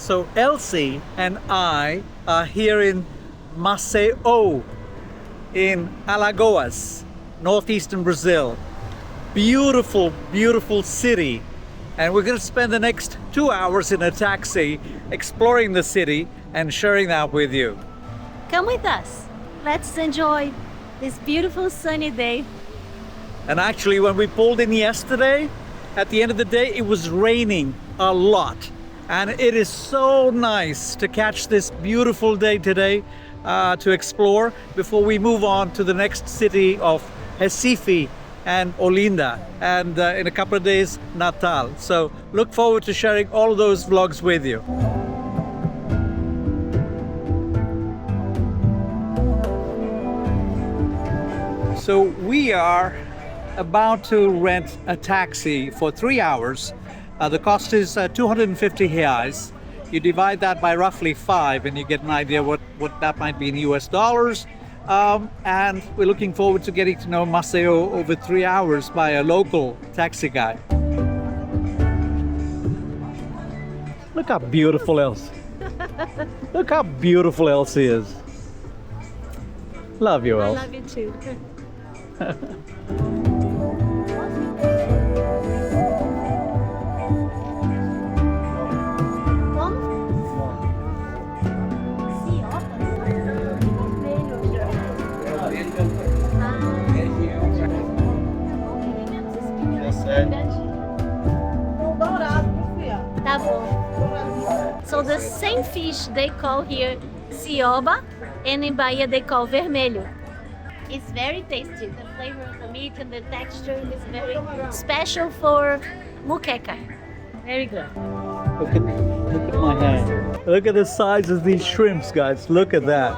So Elci and I are here in Maceió in Alagoas, northeastern Brazil. Beautiful, beautiful city. And we're going to spend the next 2 hours in a taxi exploring the city and sharing that with you. Come with us. Let's enjoy this beautiful sunny day. And actually, when we pulled in yesterday, at the end of the day, it was raining a lot. And it is so nice to catch this beautiful day today to explore before we move on to the next city of Recife and Olinda, and in a couple of days, Natal. So look forward to sharing all of those vlogs with you. So we are about to rent a taxi for 3 hours. The cost is 250 reais. You divide that by roughly 5 and you get an idea what that might be in US dollars. And we're looking forward to getting to know Maceió over 3 hours by a local taxi guy. Look how beautiful Elci. Look how beautiful Elci is. Love you, I Elci. love you too. Tá bom. So the same fish they call here cioba, and in Bahia they call vermelho. It's very tasty. The flavor of the meat and the texture is very special for muqueca. Very good. Look at my hand. Look at the size of these shrimps, guys. Look at that.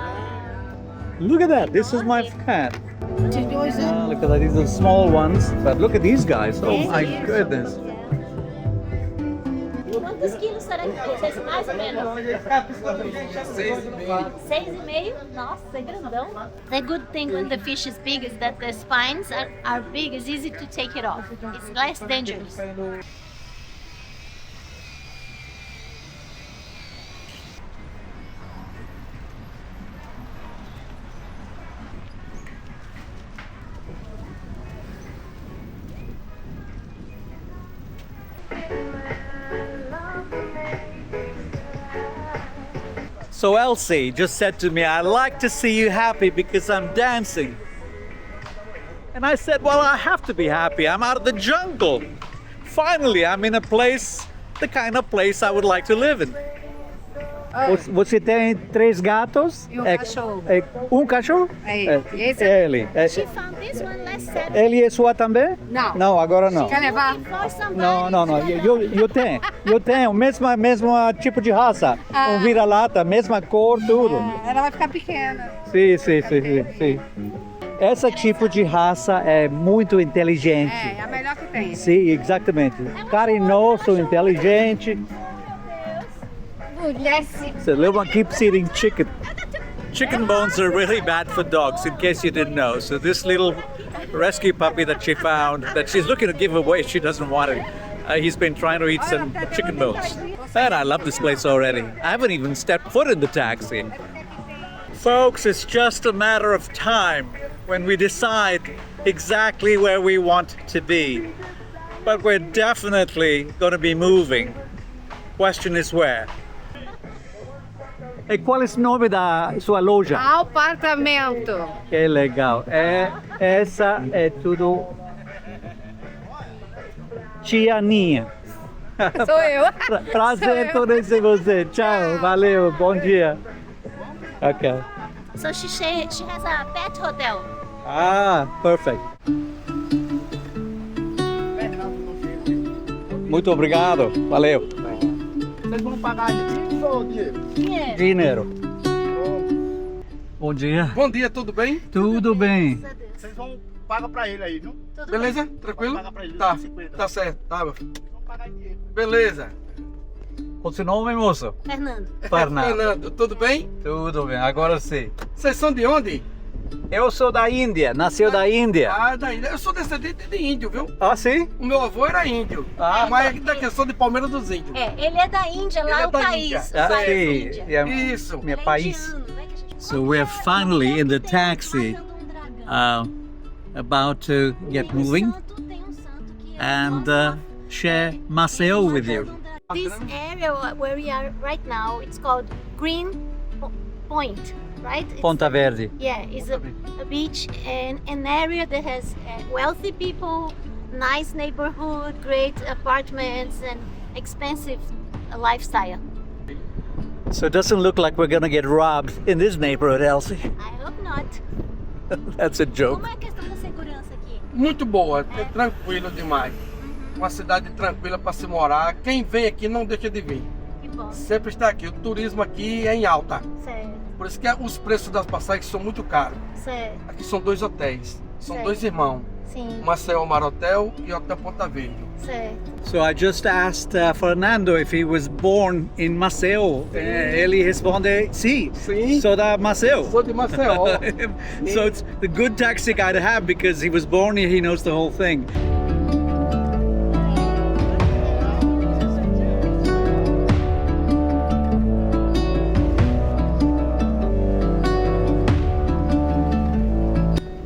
Look at that. This is my hand. Look at that. These are small ones. But look at these guys. Oh my goodness. Quantos quilos será que vocês mais ou menos? 6,5. Nossa, é grandão. The good thing when the fish is big is that the spines are big. It's easy to take it off. It's less dangerous. So Elci just said to me, I like to see you happy because I'm dancing. And I said, well, I have to be happy. I'm out of the jungle. Finally, I'm in a place, the kind of place I would like to live in. Você tem 3 gatos? E cachorro. Cachorro? Esse Ele. She found this one last Saturday. Ele é sua também? Não. Não, agora não. Quer levar? For somebody. Não. Eu tenho, mesmo tipo de raça. Vira-lata, mesma cor, tudo. Ela vai ficar pequena. Sim. Esse tipo de raça é muito inteligente. É a melhor que tem. Sim, exatamente. Carinhoso, inteligente. So little one keeps eating chicken. Chicken bones are really bad for dogs, in case you didn't know. So this little rescue puppy that she found, that she's looking to give away, she doesn't want it. He's been trying to eat some chicken bones. And I love this place already. I haven't even stepped foot in the taxi. Folks, it's just a matter of time when we decide exactly where we want to be. But we're definitely going to be moving. Question is where? E qual é o nome da sua loja? Apartamento. Que legal. Essa é tudo Tia Ninha. Sou eu. Prazer conhecer você. Tchau, valeu, bom dia. Ok. So she has a pet hotel. Perfect. Muito obrigado, valeu. Vocês vão pagar dinheiro ou dinheiro? Dinheiro. Bom dia. Bom dia, tudo bem? Tudo bem. Vocês vão pagar pra ele aí, viu? Beleza? Tranquilo? Paga pra ele, Tá, 250. tá certo, tá, meu filho. Vão pagar dinheiro. Beleza. Qual seu nome, moço? Fernando. Fernando. Fernando, tudo bem? Tudo bem, agora sim. Vocês são de onde? Eu sou da Índia, nasceu da Índia. Ah, da Índia. Eu sou descendente de índio, viu? Ah, sim? O meu avô era índio. Ah. Mas aqui da questão de Palmeira dos Índios. É, ele é da Índia, lá Ele é é o da país. Índia. O país sim. Índia. É Isso. meu Ele é país. indiano, né, que a gente- So we're finally in the taxi, about to get moving and share Maceió with you. This area where we are right now, it's called Green Point, right? It's- Ponta Verde. Yeah, it's a beach and an area that has wealthy people, nice neighborhood, great apartments, and expensive lifestyle. So it doesn't look like we're gonna get robbed in this neighborhood, Elci. I hope not. That's a joke. Como é a questão da segurança aqui? Muito boa, é tranquilo demais. Uma cidade tranquila para se morar. Quem vem aqui não deixa de vir. Que bom. Sempre está aqui. O turismo aqui é em alta. Certo, Por isso que os preços das passagens são muito caros. certo. Aqui são 2 hotéis. São Certo. 2 irmãos. Sim, Maceió Mar Hotel e Hotel Ponta Verde. certo. So I just asked Fernando if he was born in Maceió. Ele responde, sim. Sim. Sou da Maceió. Sou de Maceió. So it's the good taxi guy to have because he was born here, he knows the whole thing.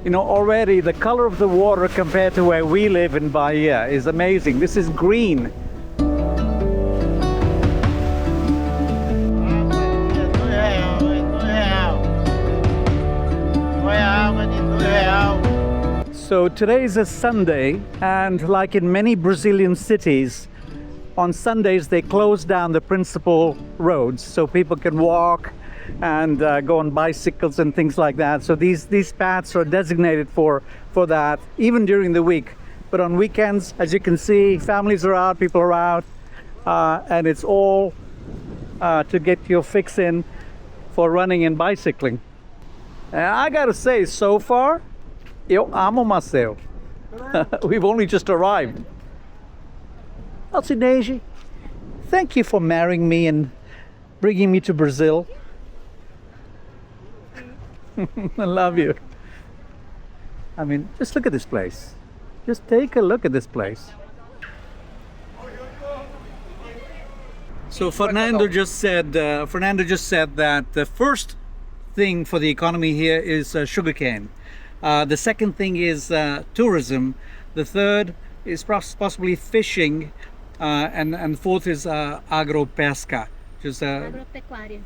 You know, already the color of the water compared to where we live in Bahia is amazing. This is green. So today is a Sunday, and like in many Brazilian cities, on Sundays they close down the principal roads so people can walk and go on bicycles and things like that. So these paths are designated for that, even during the week. But on weekends, as you can see, families are out, people are out, and it's all to get your fix in for running and bicycling. And I gotta say, so far, eu amo Maceió. We've only just arrived. Elci, thank you for marrying me and bringing me to Brazil. I love you. I mean, just look at this place. Just take a look at this place. So Fernando just said that the first thing for the economy here is sugarcane. The second thing is tourism. The third is possibly fishing, and fourth is agropesca. Just Agropecuária.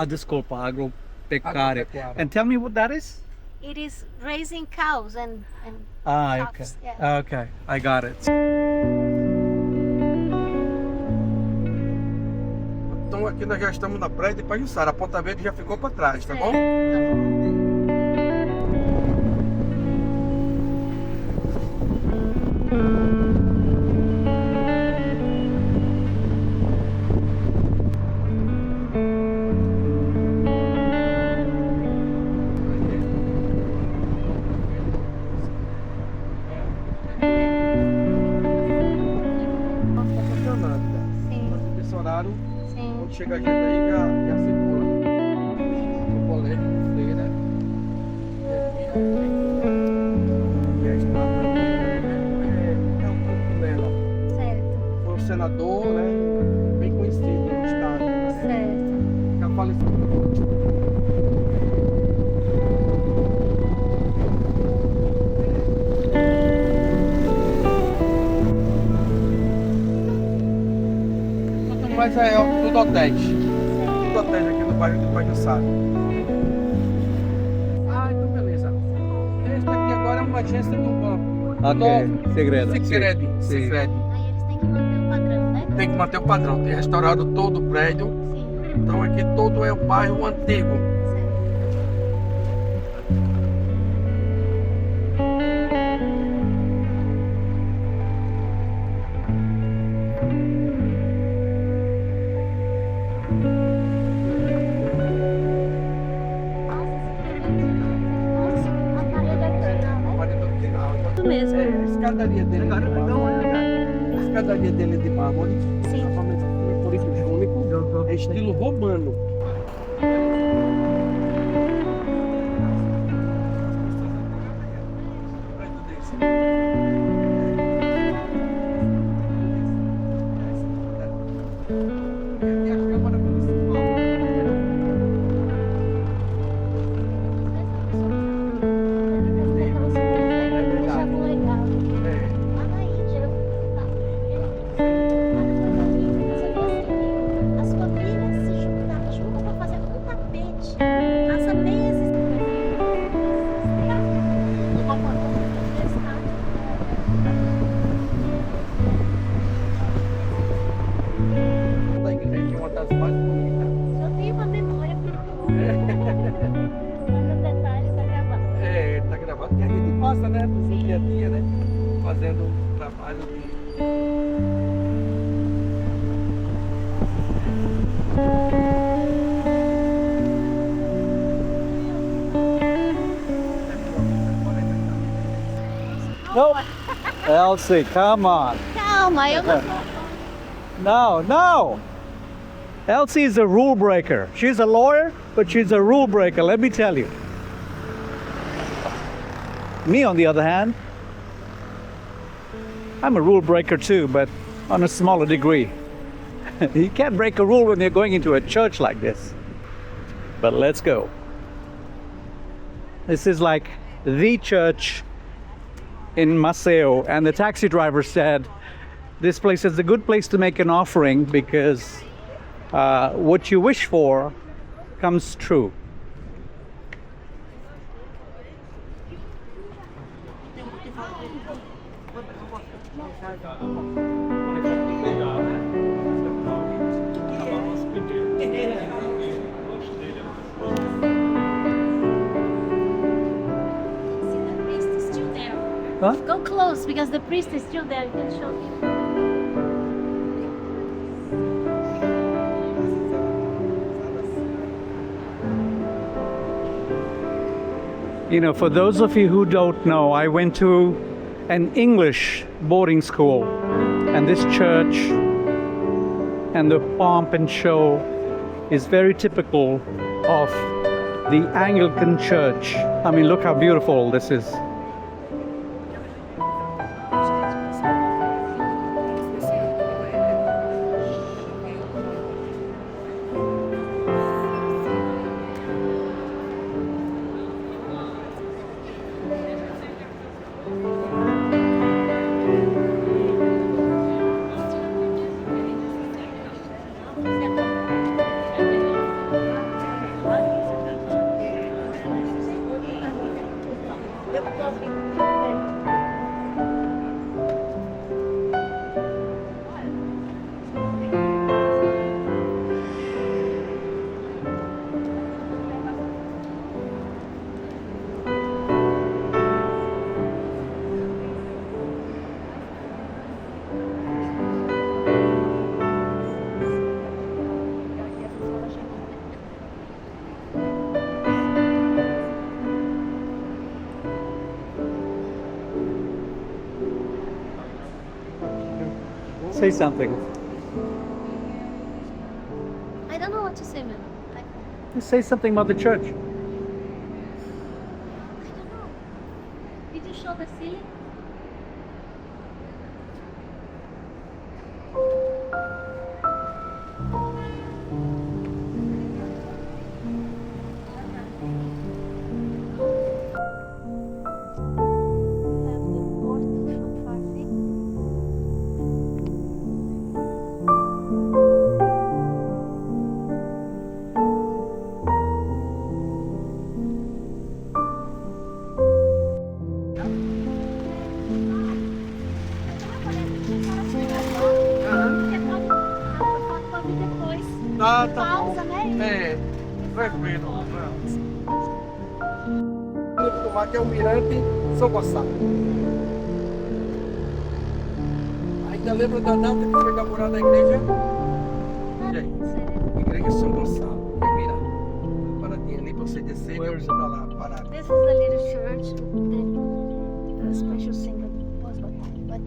desculpa, agropecuária. Agropecuária. And tell me what that is? It is raising cows and Okay. calves, yeah. Okay, I got it. Então aqui nós já estamos na praia de Pajuçara. A Ponta Verde já ficou para trás, tá bom? Tá bom. Sim, Esse horário, sim. quando chega a gente aí, já circula. O colégio, feira. E a estrada é um pouco dela. Certo, Foi um senador, né? Bem conhecido no estado. certo. Já faleceu. Mas é tudo hotéis. Tudo hotéis aqui no bairro de Pajuçara. Ah, então beleza. Este aqui agora é uma agência de um banco. Ok, segredo. Sicredi. Sim. Sicredi. Aí eles têm que manter o padrão, né? Tem que manter o padrão. Tem restaurado todo o prédio. Sim, Então aqui todo é o bairro antigo. certo. Nossa, uma parede original, né? Parede original. Isso mesmo. É, a escadaria dele é de mármore. A escadaria dele é de mármore. Sim. Por isso único. É estilo romano. fazendo um trabalho de... Nope. Elci, come on. Calma, eu não No, no. Elci is a rule breaker. She's a lawyer, but she's a rule breaker, let me tell you. Me, on the other hand, I'm a rule breaker too, but on a smaller degree. You can't break a rule when you're going into a church like this. But let's go. This is like the church in Maceió, and the taxi driver said this place is a good place to make an offering because what you wish for comes true. Huh? Go close because the priest is still there. You can show him. You know, for those of you who don't know, I went to an English boarding school, and this church and the pomp and show is very typical of the Anglican church. I mean, look how beautiful this is. Say something. I don't know what to say, man. Just say something about the church. I don't know. Did you show the ceiling? Tá, tá Pausa, bom. né? É, tranquilo. Vamos tomar que é o Mirante São Gonçalo. Ainda lembra da data que foi inaugurada a igreja? E aí? Igreja São Gonçalo, é o Mirante. Paradinha ali pra você descer e vamos pra lá, parar. This is the little church. The special singer was but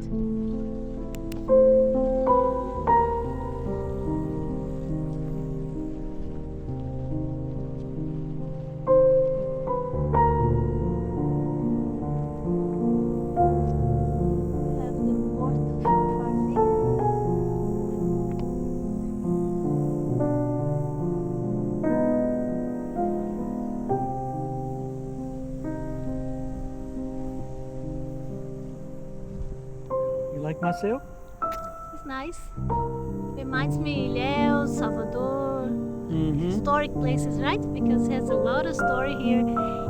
You like Maceió? it's nice. Reminds me Ilhéus, Salvador, historic places, right? Because it has a lot of story here.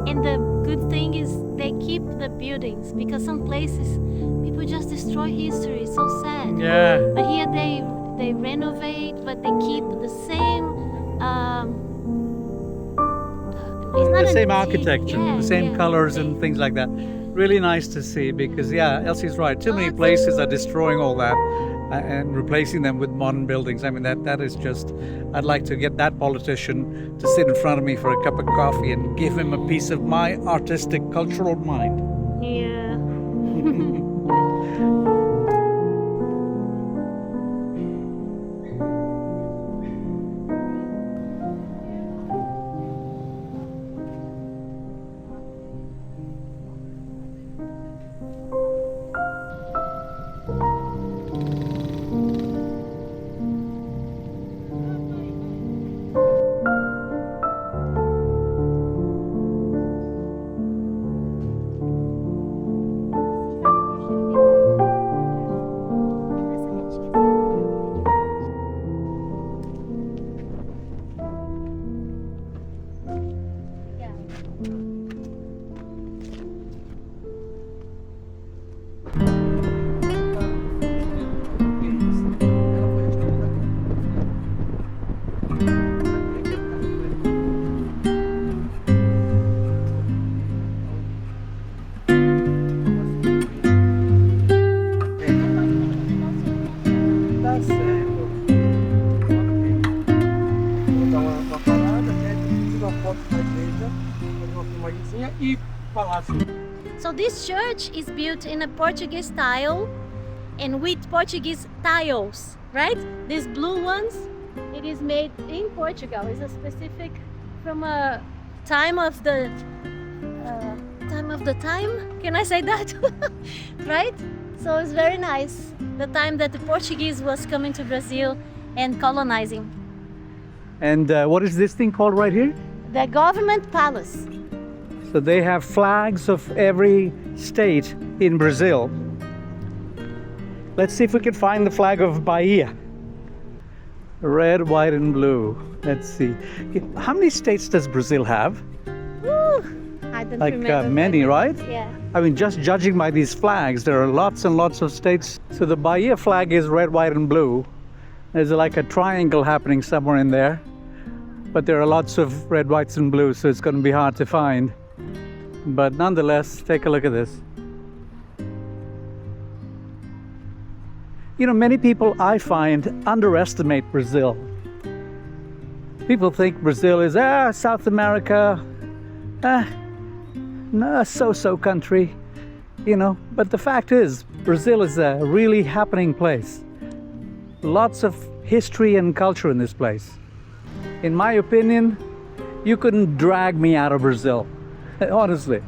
And the good thing is they keep the buildings because some places people just destroy history. It's so sad. Yeah. But here they renovate, but they keep the same. It's not The same antique. architecture, Yeah, the same yeah, colors they- and things like that. really nice to see because, yeah, Elsie's right. Too many places are destroying all that and replacing them with modern buildings. I mean, that is just, I'd like to get that politician to sit in front of me for a cup of coffee and give him a piece of my artistic, cultural mind. Yeah. So this church is built in a Portuguese style and with Portuguese tiles, right? These blue ones, it is made in Portugal. It's a specific from a time of the time. Can I say that? Right? So it's very nice. The time that the Portuguese was coming to Brazil and colonizing. And what is this thing called right here? The government palace. So they have flags of every state in Brazil. Let's see if we can find the flag of Bahia. Red, white, and blue. Let's see. How many states does Brazil have? Woo, I don't remember. Many, right? Yeah. I mean, just judging by these flags, there are lots and lots of states. So the Bahia flag is red, white, and blue. There's like a triangle happening somewhere in there. But there are lots of red, whites, and blues, so it's going to be hard to find. But nonetheless, take a look at this. You know, many people, I find, underestimate Brazil. People think Brazil is, South America, no, so-so country, you know. But the fact is, Brazil is a really happening place. Lots of history and culture in this place. In my opinion, you couldn't drag me out of Brazil, honestly.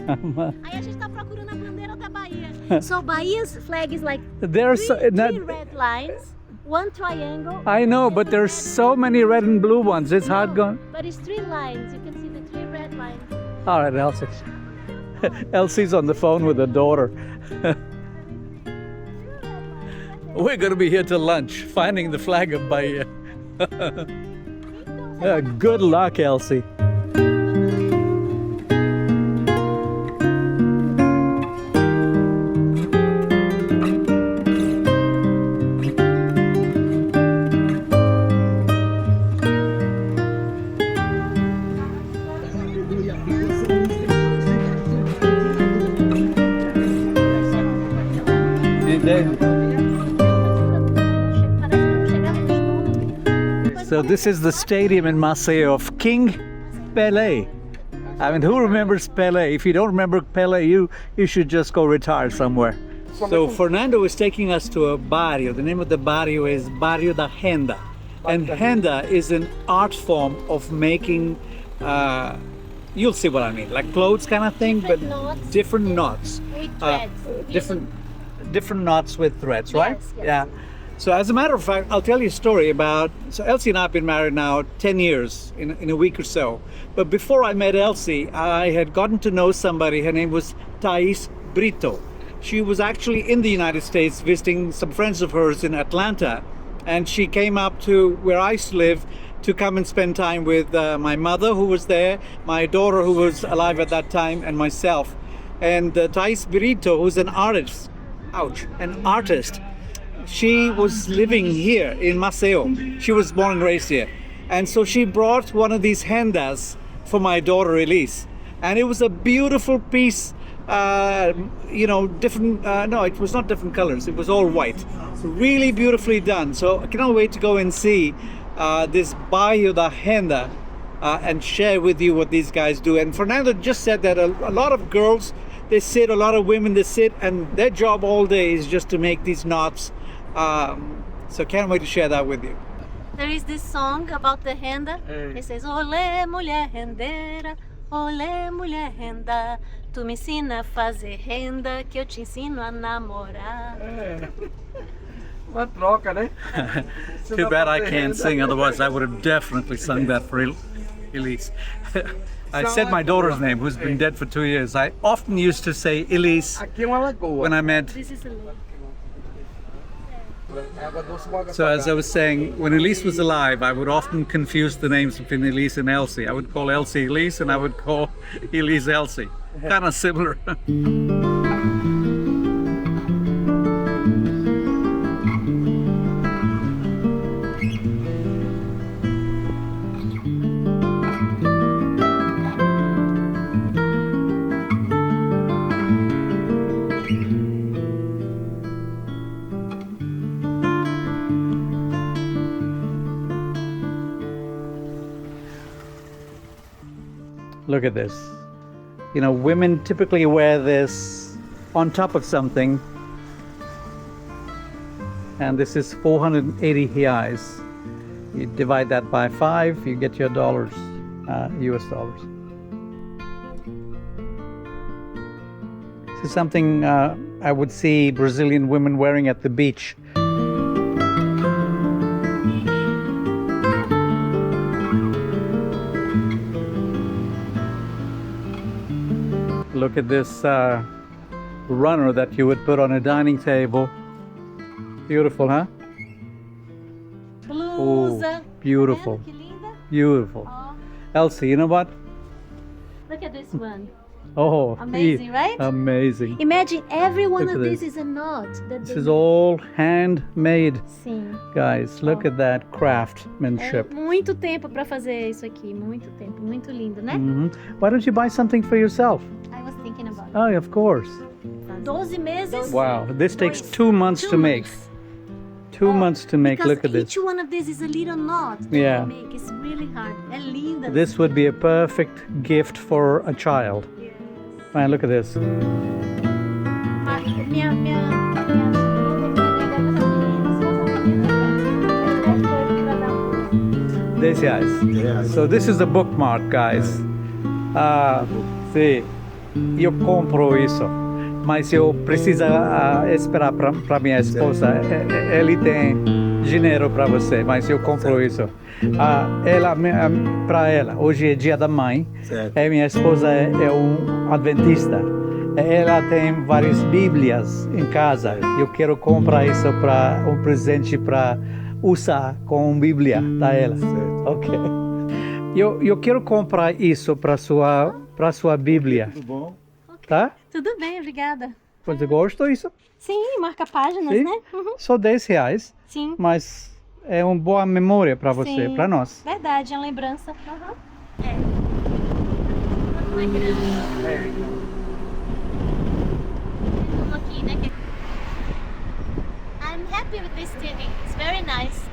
Aí a gente tá procurando a bandeira da Bahia. So Bahia's flag is like There's three red lines, one triangle. I know, but there's so many red and blue ones. It's hard going. But it's 3 lines. You can see the 3 red lines. All right, Elci. Elsie's on the phone with her daughter. We're going to be here till lunch, finding the flag of Bahia. Good luck, Elci. So this is the stadium in Maceió of King Pelé. I mean, who remembers Pelé? If you don't remember Pelé, you should just go retire somewhere. So Fernando is taking us to a barrio. The name of the barrio is Bairro da Renda. And renda is an art form of making, you'll see what I mean, like clothes kind of thing, but knots. different knots. With threads. Different knots with threads, right? Yes. Yeah. So as a matter of fact, I'll tell you a story about, so Elci and I have been married now 10 years in a week or so. But before I met Elci, I had gotten to know somebody. Her name was Thais Brito. She was actually in the United States visiting some friends of hers in Atlanta. And she came up to where I used to live to come and spend time with my mother, who was there, my daughter, who was alive at that time, and myself. And Thais Brito, who's an artist, an artist. She was living here in Maceió. She was born and raised here. And so she brought one of these hendas for my daughter Elise. And it was a beautiful piece, different, no, it was not different colors. It was all white. Really beautifully done. So I cannot wait to go and see this Bairro da Renda and share with you what these guys do. And Fernando just said that a lot of girls, they sit, a lot of women, they sit, and their job all day is just to make these knots. So can't wait to share that with you. There is this song about the renda. It says, olé, mulher rendeira, olé, mulher renda, tu me ensina a fazer renda, que eu te ensino a namorar. Uma troca, né? Too bad I can't sing, otherwise I would have definitely sung that for Elise. I said my daughter's name, who's been dead for 2 years. I often used to say Elise Aqui é uma lagoa. when I meant. This is a lake. Água doce com água So as I salgada. was saying, when Elise was alive, I would often confuse the names between Elise and Elci. I would call Elci Elise and I would call Elise Elci. Kind of similar. Look at this. You know, women typically wear this on top of something. And this is 480 reais. You divide that by 5, you get your dollars, US dollars. This is something I would see Brazilian women wearing at the beach. Look at this runner that you would put on a dining table. Beautiful, huh? Blusa. Beautiful. Tá vendo que linda? Beautiful. Oh, Elci, you know what? look at this one. Oh, Amazing, right? Amazing. Imagine every one Look of at these this. is a knot. That This they is all handmade, Sim. guys. Look Oh. at that É craftsmanship. muito tempo para fazer isso aqui, muito tempo, muito lindo, né? Mhm. Why don't you buy something for yourself? I was thinking about it. Oh, of course. 12 meses. Wow, this takes 2 months to make. 2 months to make. Because Look at this. each one of these is a little knot. that Yeah. they make. It's really hard. É linda. This would be a perfect gift for a child. Yes. Man, look at this. This, guys. So this is the bookmark, guys. Sim, eu compro isso, mas eu preciso esperar para minha esposa. Ele tem dinheiro para você, mas eu compro isso. Para ela, hoje é dia da mãe. E minha esposa é um adventista. Ela tem várias Bíblias em casa. Eu quero comprar isso para um presente para usar com Bíblia da ela. Ok. Eu quero comprar isso para sua Bíblia. Tudo bom? Tá? Tudo bem, obrigada. Você gosta disso? Sim, marca páginas, Sim. né? Uhum. Só 10 reais, Sim, mas é uma boa memória para você, Sim. para nós. verdade, é uma lembrança. É. Não é grande. Vamos aqui, né? I'm happy with this city. It's very nice.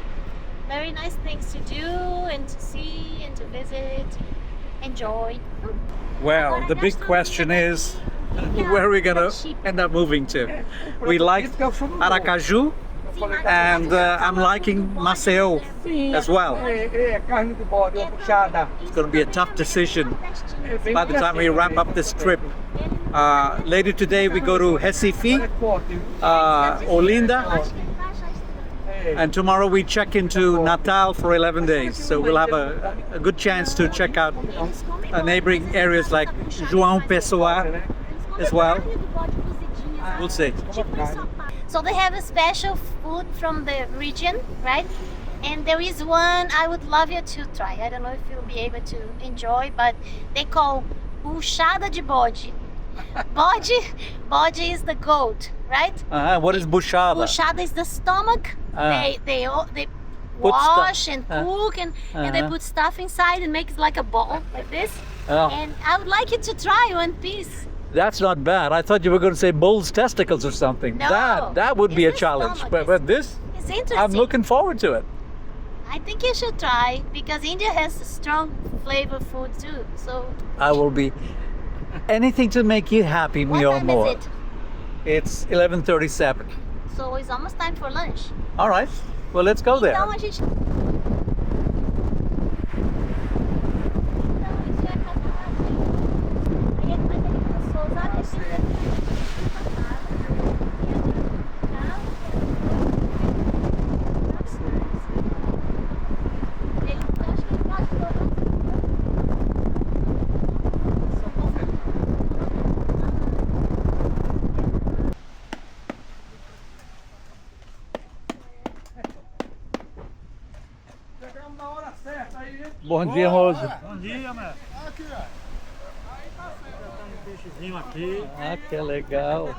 Very nice things to do and to see and to visit. Enjoy. Well, the big question is, where are we going to end up moving to? We like Aracaju, and I'm liking Maceió as well. É carne de bode, uma puxada. It's going to be a tough decision by the time we wrap up this trip. Later today we go to Recife, Olinda, and tomorrow we check into Natal for 11 days. So we'll have a good chance to check out neighboring areas like João Pessoa as well. We'll see. So they have a special food from the region, right? And there is one I would love you to try. I don't know if you'll be able to enjoy, but they call buchada de bode. Bode is the goat, right? What is buchada? Buchada is the stomach. Ah. They Put wash stuff. and cook, and they put stuff inside and make it like a ball like this. Oh, And I would like you to try one piece. that's not bad. I thought you were going to say bull's testicles or something. No. That would be a It's the challenge. stomach. But this, It's interesting. I'm looking forward to it. I think you should try because India has strong flavor food too. So I will be anything to make you happy, what me or time more. is it? It's 11:37. So it's almost time for lunch. All right. Well, let's go there. Então a gente. Chegamos na hora certa aí, hein? Bom dia, Rose. Bom dia, Matt. Aqui, ó. Aí tá certo. Um peixezinho aqui. Ah, que legal.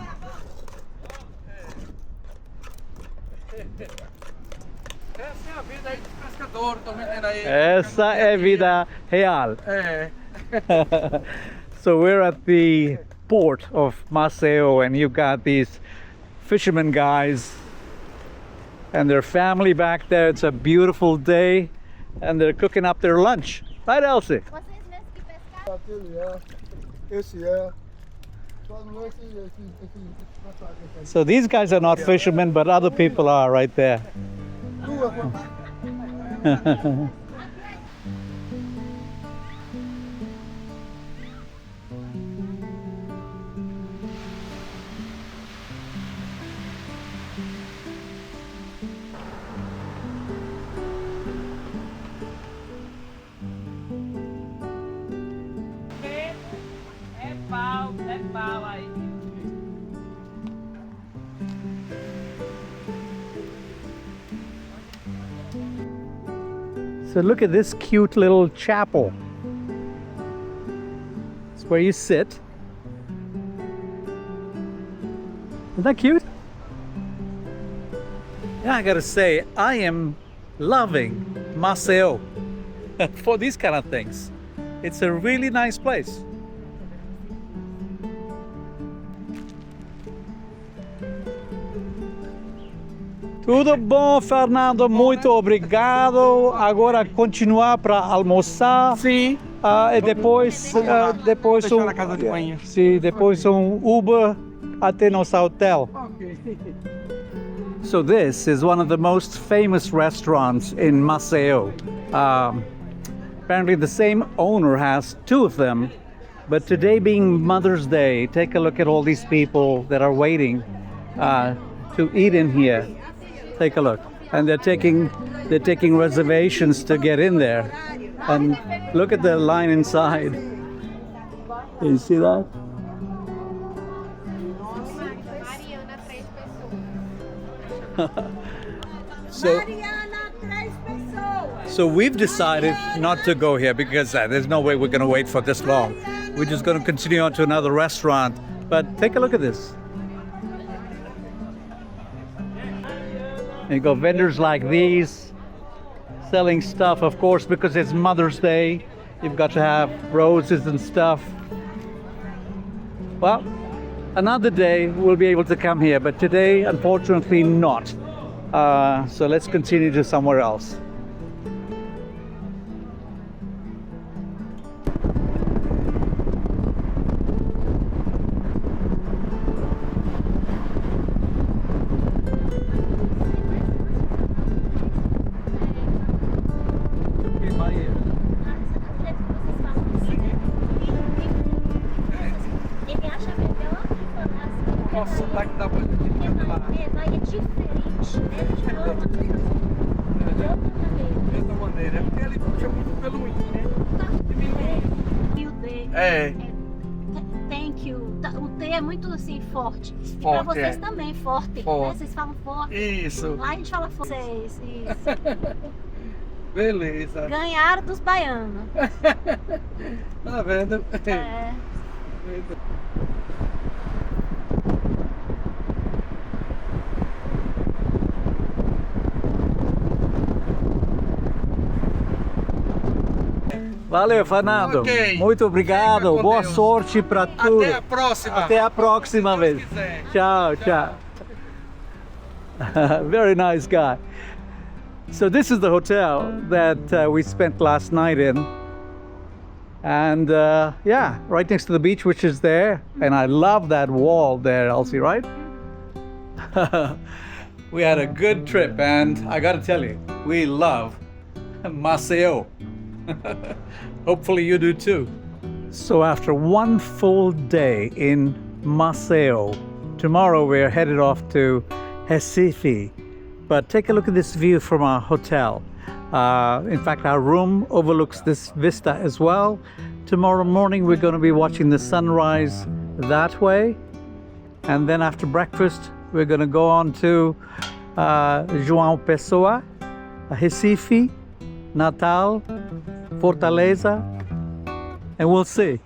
Essa é a vida aí dos pescadores, estão vendendo aí. Essa é vida real. É. So we're at the port of Maceió, and you've got these fishermen guys and their family back there. It's a beautiful day, and they're cooking up their lunch. Right, Elci? Vocês mesmos que pescaram? Aquele é, esse é. Só não é esse. So these guys are not fishermen, but other people are right there. É pau aí. So look at this cute little chapel. It's where you sit. Isn't that cute? Yeah, I gotta say, I am loving Maceió for these kind of things. It's a really nice place. Tudo bom, Fernando? Muito obrigado. Agora continuar para almoçar. Sim. E depois, depois Deixar na casa de banho. Sim, depois Uber até nosso hotel. Ok. So this is one of the most famous restaurants in Maceió. Apparently the same owner has two of them, but today being Mother's Day, take a look at all these people that are waiting to eat in here. Take a look, and they're taking reservations to get in there, and look at the line inside. Can you see that? So we've decided not to go here because there's no way we're going to wait for this long. We're just going to continue on to another restaurant. But take a look at this. You got vendors like these selling stuff, of course, because it's Mother's Day. You've got to have roses and stuff. Well, another day we'll be able to come here, but today, unfortunately, not. So let's continue to somewhere else. Ele acha melhor que falar Nossa, o sotaque da voz do King Pelé lá. é diferente, né? De outra maneira. Dessa maneira. É porque ele puxa muito pelo índio, né? E o D É. thank you. O T é muito assim forte. E Forte, pra vocês é. também, forte. Forte. Né? Vocês falam forte. Isso. Lá a gente fala forte. Vocês, isso. Beleza. Ganharam dos baianos. Tá vendo? É. Valeu, Fernando. Ok. Muito obrigado. Fica com Boa Deus. sorte para tudo. Até a próxima. Até a próxima vez. quiser. Tchau, tchau. Very nice guy. So this is the hotel that we spent last night in. And yeah, right next to the beach, which is there. And I love that wall there, Elci, right? We had a good trip, and I gotta tell you, we love Maceió. Hopefully you do too. So after one full day in Maceió, tomorrow we're headed off to Recife. But take a look at this view from our hotel. In fact, our room overlooks this vista as well. Tomorrow morning we're going to be watching the sunrise that way. And then after breakfast, we're going to go on to João Pessoa, Recife, Natal, Fortaleza, and we'll see.